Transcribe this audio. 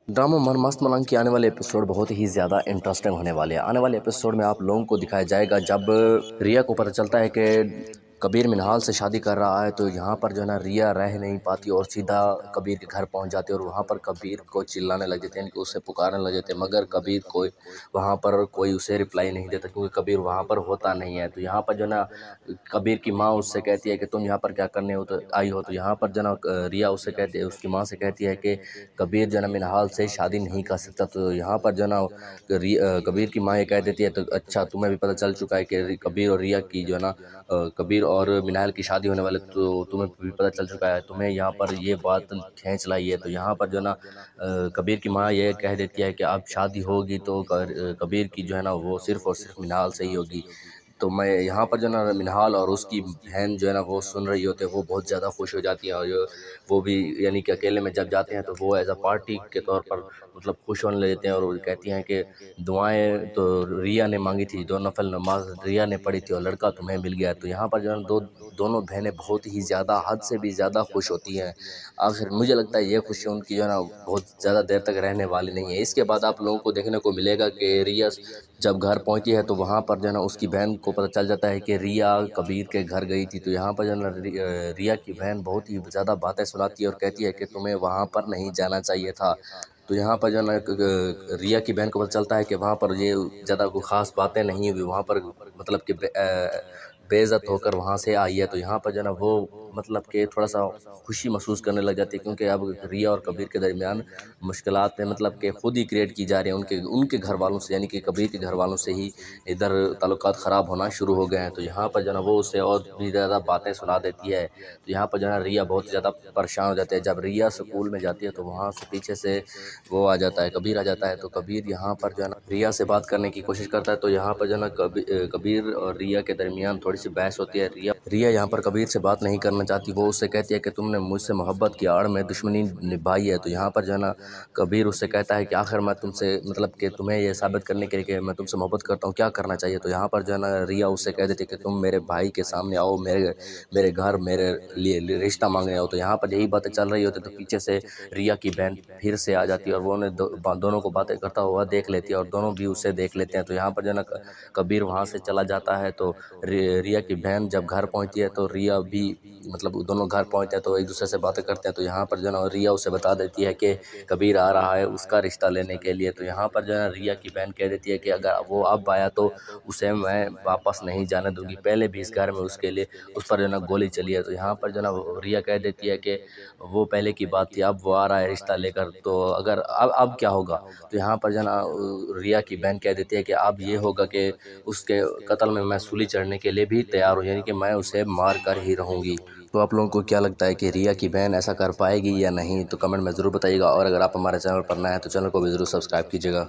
Drama मन मस्त मलंग की आने वाले एपिसोड बहुत ही ज़्यादा इंटरेस्टिंग होने वाले हैं। आने वाले एपिसोड में आप लोगों को दिखाया जाएगा जब रिया को पता चलता है कि कबीर मिनहाल से शादी कर रहा है, तो यहाँ पर जो है ना रिया रह नहीं पाती और सीधा कबीर के घर पहुँच जाती है और वहाँ पर कबीर को चिल्लाने लग जाते हैं, कि उसे पुकारने लग जाते हैं, मगर कबीर कोई वहाँ पर कोई उसे रिप्लाई नहीं देता क्योंकि कबीर वहाँ पर होता नहीं है। तो यहाँ पर जो है ना कबीर की माँ उससे कहती है कि तुम यहाँ पर क्या करने हो तो आई हो। तो यहाँ पर जो है ना रिया उससे कहती है, उसकी माँ से कहती है कि कबीर जो है ना मिनहाल से शादी नहीं कर सकता। तो यहाँ पर जो है ना कबीर की माँ ये कह देती है, तो अच्छा तुम्हें भी पता चल चुका है कि कबीर और रिया की जो है ना कबीर और मिनहाल की शादी होने वाले, तो तुम्हें भी पता चल चुका है, तुम्हें यहाँ पर ये बात खींच लाई है। तो यहाँ पर जो है ना कबीर की माँ ये कह देती है कि अब शादी होगी तो कबीर की जो है ना वो सिर्फ़ और सिर्फ मिनहाल से ही होगी। तो मैं यहाँ पर जो है ना मिनहाल और उसकी बहन जो है ना वो सुन रही होते हैं, वो बहुत ज़्यादा खुश हो जाती है। और वो भी यानी कि अकेले में जब जाते हैं तो वो एज अ पार्टी के तौर पर मतलब खुश होने लेते हैं और वो कहती हैं कि दुआएं तो रिया ने मांगी थी, 2 नफल नमाज रिया ने पढ़ी थी और लड़का तुम्हें मिल गया। तो यहाँ पर जो है ना दोनों बहनें बहुत ही ज़्यादा हद से भी ज़्यादा खुश होती हैं। आखिर मुझे लगता है ये खुशी उनकी जो है ना बहुत ज़्यादा देर तक रहने वाली नहीं है। इसके बाद आप लोगों को देखने को मिलेगा कि रिया जब घर पहुंची है तो वहाँ पर जो है ना उसकी बहन को पता चल जाता है कि रिया कबीर के घर गई थी। तो यहाँ पर जो है ना रिया की बहन बहुत ही ज़्यादा बातें सुनाती है और कहती है कि तुम्हें वहाँ पर नहीं जाना चाहिए था। तो यहाँ पर जो है ना रिया की बहन को पता चलता है कि वहाँ पर ये ज़्यादा कोई ख़ास बातें नहीं हुई, वहाँ पर मतलब कि बेइज्जत होकर वहाँ से आई है। तो यहाँ पर जो है ना वो मतलब कि थोड़ा सा खुशी महसूस करने लग जाती है, क्योंकि अब रिया और कबीर के दरमियान मुश्किलात में मतलब कि खुद ही क्रिएट की जा रही हैं उनके घर वालों से, यानी कि कबीर के घर वालों से ही इधर ताल्लुकात ख़राब होना शुरू हो गए हैं। तो यहाँ पर जो है ना वो उसे और भी ज़्यादा बातें सुना देती है। तो यहाँ पर जो है ना रिया बहुत ज़्यादा परेशान हो जाती है। जब रिया स्कूल में जाती है तो वहाँ से पीछे से वो आ जाता है, कबीर आ जाता है। तो कबीर यहाँ पर जो है ना रिया से बात करने की कोशिश करता है। तो यहाँ पर जो है ना कबीर और रिया के दरमियान थोड़ी सी बहस होती है। रिया यहाँ पर कबीर से बात नहीं करना चाहती, वो उससे कहती है कि तुमने मुझसे मोहब्बत की आड़ में दुश्मनी निभाई है। तो यहाँ पर जो है ना कबीर उससे कहता है कि आखिर मैं तुमसे मतलब कि तुम्हें ये साबित करने के लिए कि मैं तुमसे मोहब्बत करता हूँ क्या करना चाहिए। तो यहाँ पर जो है ना रिया उससे कह देती है कि तुम मेरे भाई के सामने आओ, मेरे घर मेरे लिए रिश्ता मांगने आओ। तो यहाँ पर यही बातें चल रही होती है तो पीछे से रिया की बहन फिर से आ जाती है और वो उन्हें दोनों को बातें करता हुआ देख लेती है और दोनों भी उसे देख लेते हैं। तो यहाँ पर जो है ना कबीर वहाँ से चला जाता है। तो रिया की बहन जब घर पहुँचती है तो रिया भी मतलब दोनों घर पहुँचते हैं तो एक दूसरे से बातें करते हैं। तो यहाँ पर जो है ना रिया उसे बता देती है कि कबीर आ रहा है उसका रिश्ता लेने के लिए। तो यहाँ पर जो है रिया की बहन कह देती है कि अगर वो अब आया तो उसे मैं वापस नहीं जाने दूंगी, पहले भी इस घर में उसके लिए उस पर जो है ना गोली चली है। तो यहाँ पर जो है ना रिया कह देती है कि वो पहले की बात थी, अब वो आ रहा है रिश्ता लेकर, तो अगर अब क्या होगा। तो यहाँ पर जो है ना रिया की बहन कह देती है कि अब ये होगा कि उसके कत्ल में मैं सूली चढ़ने के लिए भी तैयार हूँ, यानी कि मैं उसे मार कर ही रहूँगी। तो आप लोगों को क्या लगता है कि रिया की बहन ऐसा कर पाएगी या नहीं, तो कमेंट में ज़रूर बताइएगा। और अगर आप हमारे चैनल पर नए हैं तो चैनल को भी ज़रूर सब्सक्राइब कीजिएगा।